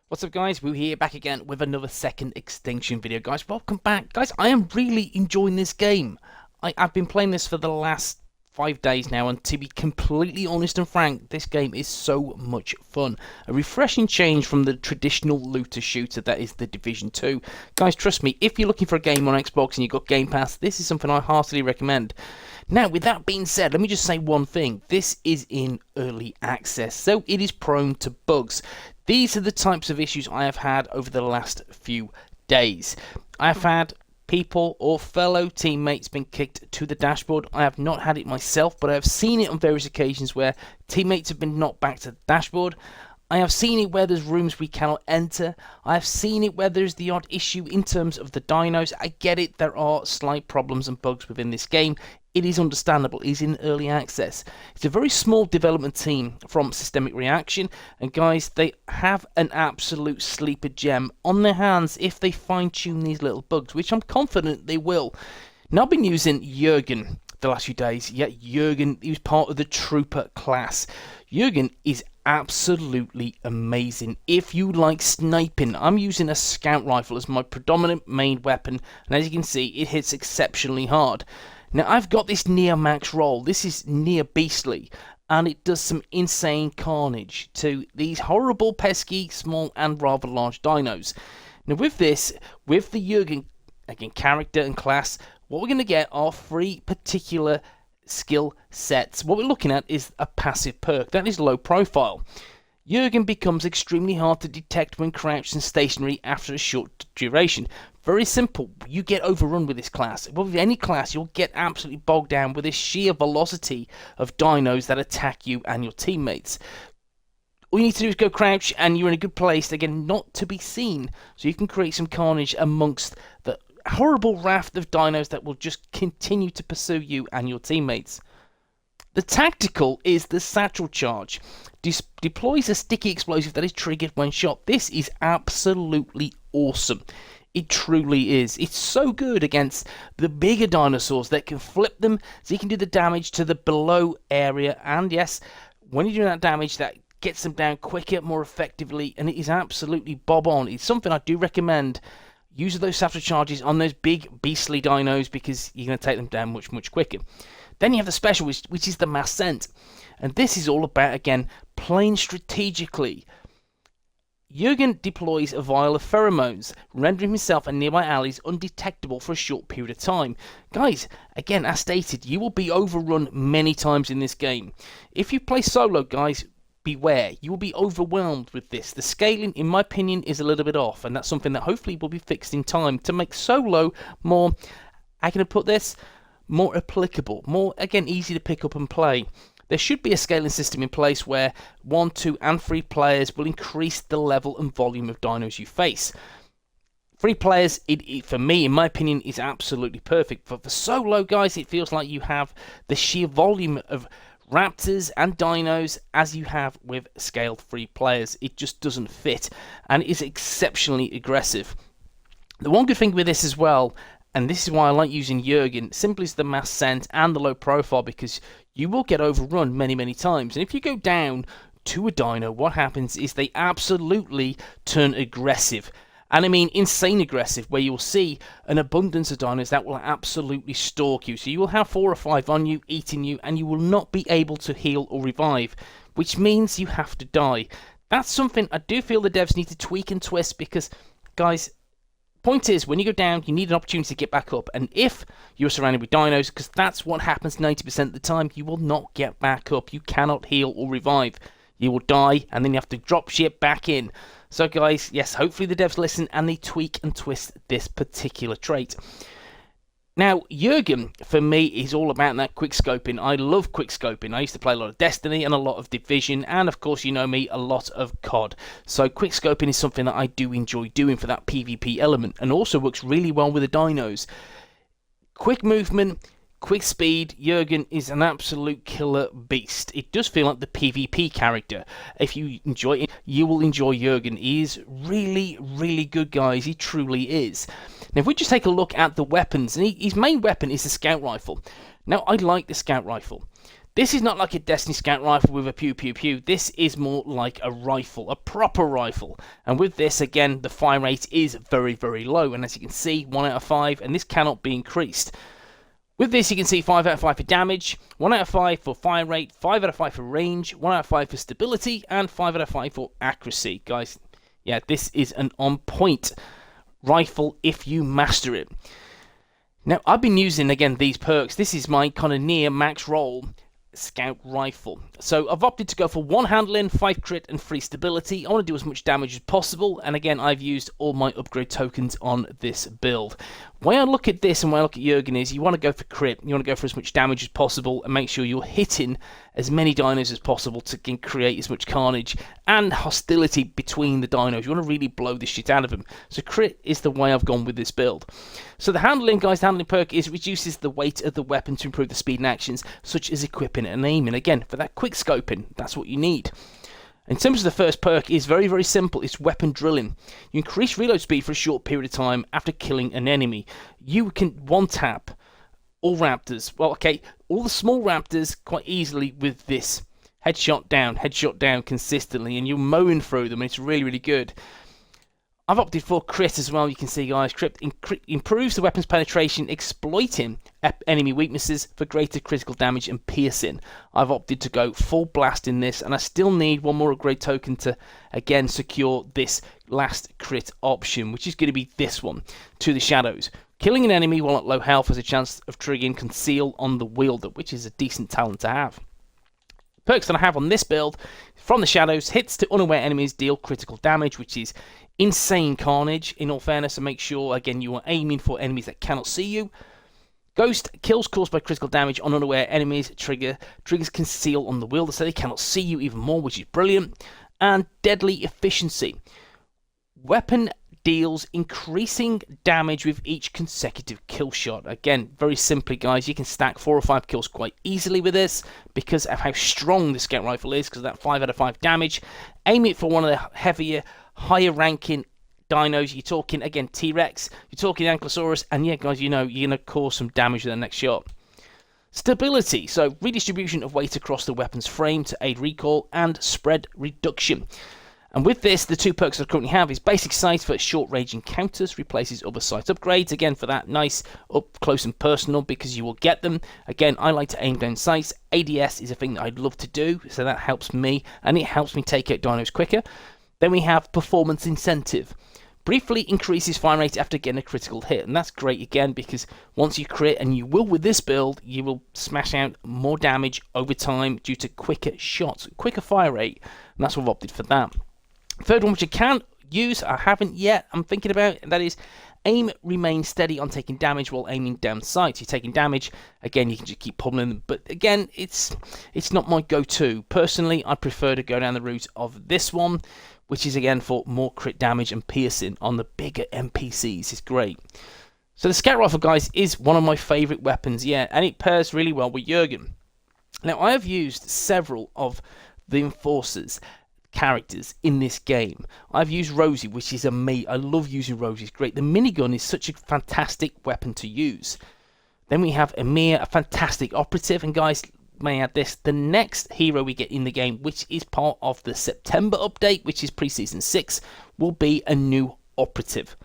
What's up guys, WOOO here, back again with another second Extinction video. Guys, welcome back. Guys, I am really enjoying this game. I've been playing this for the last 5 days now, and to be completely honest and frank, this game is so much fun. A refreshing change from the traditional looter shooter that is the Division 2. Guys, trust me, if you're looking for a game on Xbox and you've got Game Pass, this is something I heartily recommend. Now, with that being said, let me just say one thing. This is in early access, so it is prone to bugs. These are the types of issues I have had over the last few days. I have had people or fellow teammates been kicked to the dashboard. I have not had it myself, but I have seen it on various occasions where teammates have been knocked back to the dashboard. I have seen it where there's rooms we cannot enter. I have seen it where there's the odd issue in terms of the dinos. I get it, there are slight problems and bugs within this game. It is understandable, it is in early access. It's a very small development team from Systemic Reaction, and guys, they have an absolute sleeper gem on their hands if they fine-tune these little bugs, which I'm confident they will. Now, I've been using Jurgen the last few days. Yeah, Jurgen, he was part of the Trooper class. Jurgen is absolutely amazing. If you like sniping, I'm using a scout rifle as my predominant main weapon, and as you can see, it hits exceptionally hard. Now, I've got this near max roll. This is near beastly, and it does some insane carnage to these horrible, pesky, small, and rather large dinos. Now, with this, with the Jurgen, again, character and class, what we're going to get are 3 particular skill sets. What we're looking at is a passive perk. That is low profile. Jurgen becomes extremely hard to detect when crouched and stationary after a short duration. Very simple. You get overrun with this class. Well, with any class, you'll get absolutely bogged down with this sheer velocity of dinos that attack you and your teammates. All you need to do is go crouch, and you're in a good place, again, not to be seen, so you can create some carnage amongst the horrible raft of dinos that will just continue to pursue you and your teammates. The tactical is the satchel charge. Deploys a sticky explosive that is triggered when shot. This is absolutely awesome. It truly is. It's so good against the bigger dinosaurs that can flip them, so you can do the damage to the below area. And yes, when you're doing that damage, that gets them down quicker, more effectively, and it is absolutely bob on. It's something I do recommend. Use those satchel charges on those big beastly dinos because you're going to take them down much, much quicker. Then you have the special, which is the mass scent. And this is all about, again, playing strategically. Jurgen deploys a vial of pheromones, rendering himself and nearby allies undetectable for a short period of time. Guys, again, as stated, you will be overrun many times in this game. If you play solo, guys, beware. You will be overwhelmed with this. The scaling, in my opinion, is a little bit off, and that's something that hopefully will be fixed in time to make solo more, how can I put this, more applicable, more, again, easy to pick up and play. There should be a scaling system in place where 1, 2, and 3 players will increase the level and volume of dinos you face. 3 players, for me, in my opinion, is absolutely perfect. But for solo, guys, it feels like you have the sheer volume of raptors and dinos as you have with scaled 3 players. It just doesn't fit, and it is exceptionally aggressive. The one good thing with this as well, and this is why I like using Jurgen, simply is the mass scent and the low profile, because you will get overrun many, many times. And if you go down to a dino, what happens is they absolutely turn aggressive. And I mean insane aggressive, where you'll see an abundance of dinos that will absolutely stalk you. So you will have 4 or 5 on you, eating you, and you will not be able to heal or revive, which means you have to die. That's something I do feel the devs need to tweak and twist, because, guys, point is, when you go down, you need an opportunity to get back up. And if you're surrounded with dinos, because that's what happens 90% of the time, you will not get back up. You cannot heal or revive. You will die, and then you have to drop shit back in. So, guys, yes, hopefully the devs listen and they tweak and twist this particular trait. Now, Jurgen, for me, is all about that quickscoping. I love quickscoping. I used to play a lot of Destiny and a lot of Division, and of course, you know me, a lot of COD. So quickscoping is something that I do enjoy doing for that PvP element, and also works really well with the dinos. Quick movement, quick speed. Jurgen is an absolute killer beast. It does feel like the PvP character. If you enjoy it, you will enjoy Jurgen. He is really, really good, guys. He truly is. Now, if we just take a look at the weapons, and his main weapon is the scout rifle. Now, I like the scout rifle. This is not like a Destiny Scout rifle with a pew pew pew. This is more like a rifle, a proper rifle. And with this, again, the fire rate is very, very low. And as you can see, 1 out of 5, and this cannot be increased. With this, you can see 5 out of 5 for damage, 1 out of 5 for fire rate, 5 out of 5 for range, 1 out of 5 for stability, and 5 out of 5 for accuracy. Guys, yeah, this is an on-point rifle if you master it. Now, I've been using, again, these perks. This is my kind of near max roll scout rifle. So I've opted to go for 1 handling, 5 crit, and 3 stability. I want to do as much damage as possible, and again, I've used all my upgrade tokens on this build. When I look at this and when I look at Jurgen is, you want to go for crit, you want to go for as much damage as possible, and make sure you're hitting as many dinos as possible to create as much carnage and hostility between the dinos. You want to really blow this shit out of them. So crit is the way I've gone with this build. So the handling, guys, the handling perk is reduces the weight of the weapon to improve the speed and actions, such as equipping and aiming. Again, for that quick scoping, that's what you need. In terms of the first perk, it's very, very simple. It's weapon drilling. You increase reload speed for a short period of time after killing an enemy. You can one-tap all raptors. Well, okay, all the small raptors quite easily with this. Headshot down consistently, and you're mowing through them, and it's really, really good. I've opted for crit as well. You can see, guys, crit improves the weapon's penetration, exploiting enemy weaknesses for greater critical damage and piercing. I've opted to go full blast in this, and I still need one more upgrade token to, again, secure this last crit option, which is going to be this one, to the shadows. Killing an enemy while at low health has a chance of triggering Conceal on the wielder, which is a decent talent to have. Perks that I have on this build, from the shadows, hits to unaware enemies deal critical damage, which is insane carnage, in all fairness, and make sure, again, you are aiming for enemies that cannot see you. Ghost, kills caused by critical damage on unaware enemies, triggers Conceal on the wielder, so they cannot see you even more, which is brilliant. And deadly efficiency. Weapon deals increasing damage with each consecutive kill shot. Again, very simply, guys, you can stack 4 or 5 kills quite easily with this because of how strong the scout rifle is, because of that 5 out of 5 damage. Aim it for one of the heavier, higher ranking dinos. You're talking, again, T-Rex, you're talking Ankylosaurus, and yeah, guys, you know, you're going to cause some damage with the next shot. Stability, so redistribution of weight across the weapon's frame to aid recoil, and spread reduction. And with this, the 2 perks I currently have is Basic Sight for short-range encounters, replaces other sight upgrades, again for that nice up close and personal, because you will get them. Again, I like to aim down sights. ADS is a thing that I'd love to do, so that helps me, and it helps me take out dinos quicker. Then we have Performance Incentive. Briefly increases fire rate after getting a critical hit, and that's great again, because once you crit, and you will with this build, you will smash out more damage over time due to quicker shots, quicker fire rate, and that's what I've opted for that. Third one, which I can use, I haven't yet, I'm thinking about, and that is aim remain steady on taking damage while aiming down sights. You're taking damage, again, you can just keep pummeling them, but again, it's not my go-to. Personally, I prefer to go down the route of this one, which is again for more crit damage and piercing on the bigger NPCs. It's great. So the scout rifle, guys, is one of my favourite weapons, yeah, and it pairs really well with Jurgen. Now, I have used several of the Enforcers characters in this game. I've used Rosie, which is amazing. I love using Rosie, it's great. The minigun is such a fantastic weapon to use. Then we have Emir, a fantastic operative, and guys, may I add this, the next hero we get in the game, which is part of the September update, which is pre-season 6, will be a new operative.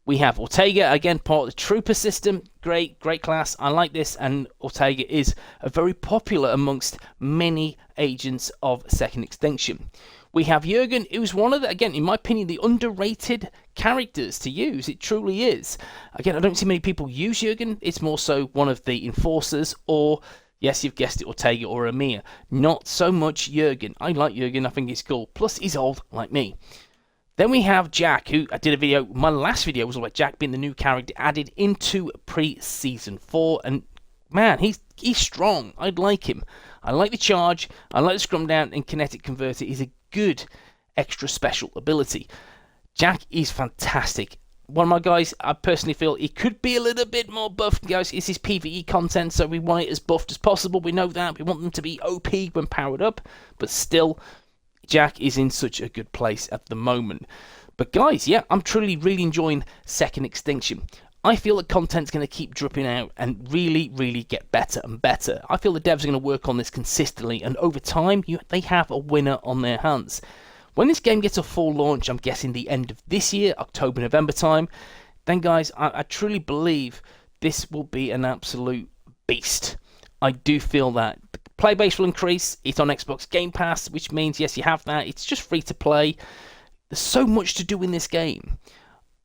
We have Ortega, again, part of the Trooper system. Great class. I like this, and Ortega is very popular amongst many agents of Second Extinction. We have Jurgen, who's one of the, again, in my opinion, the underrated characters to use. It truly is. Again, I don't see many people use Jurgen. It's more so one of the Enforcers, or, yes, you've guessed it, Ortega or Emir. Not so much Jurgen. I like Jurgen. I think he's cool. Plus, he's old, like me. Then we have Jack, who I did a video, my last video was all about Jack being the new character added into pre-season 4, and man, he's strong. I'd like him. I like the charge, I like the scrum down, and kinetic converter is a good extra special ability. Jack is fantastic. One of my guys, I personally feel he could be a little bit more buffed, guys. It's his PvE content, so we want it as buffed as possible. We know that. We want them to be OP when powered up, but still, Jack is in such a good place at the moment. But guys, yeah, I'm truly really enjoying Second Extinction. I feel the content's going to keep dripping out and really get better and better. I feel the devs are going to work on this consistently, and over time they have a winner on their hands. When this game gets a full launch, I'm guessing the end of this year, October, November time, then guys, I truly believe this will be an absolute beast. I do feel that. The play base will increase. It's on Xbox Game Pass, which means, yes, you have that. It's just free to play. There's so much to do in this game.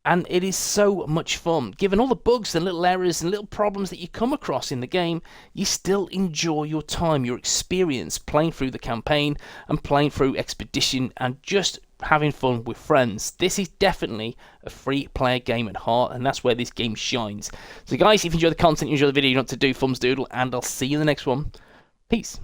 And it is so much fun. Given all the bugs and little errors and little problems that you come across in the game, you still enjoy your time, your experience playing through the campaign and playing through Expedition and just having fun with friends. This is definitely a free player game at heart, and that's where this game shines. So guys, if you enjoy the content, you enjoy the video, you know what to do, thumbs doodle, and I'll see you in the next one. Peace.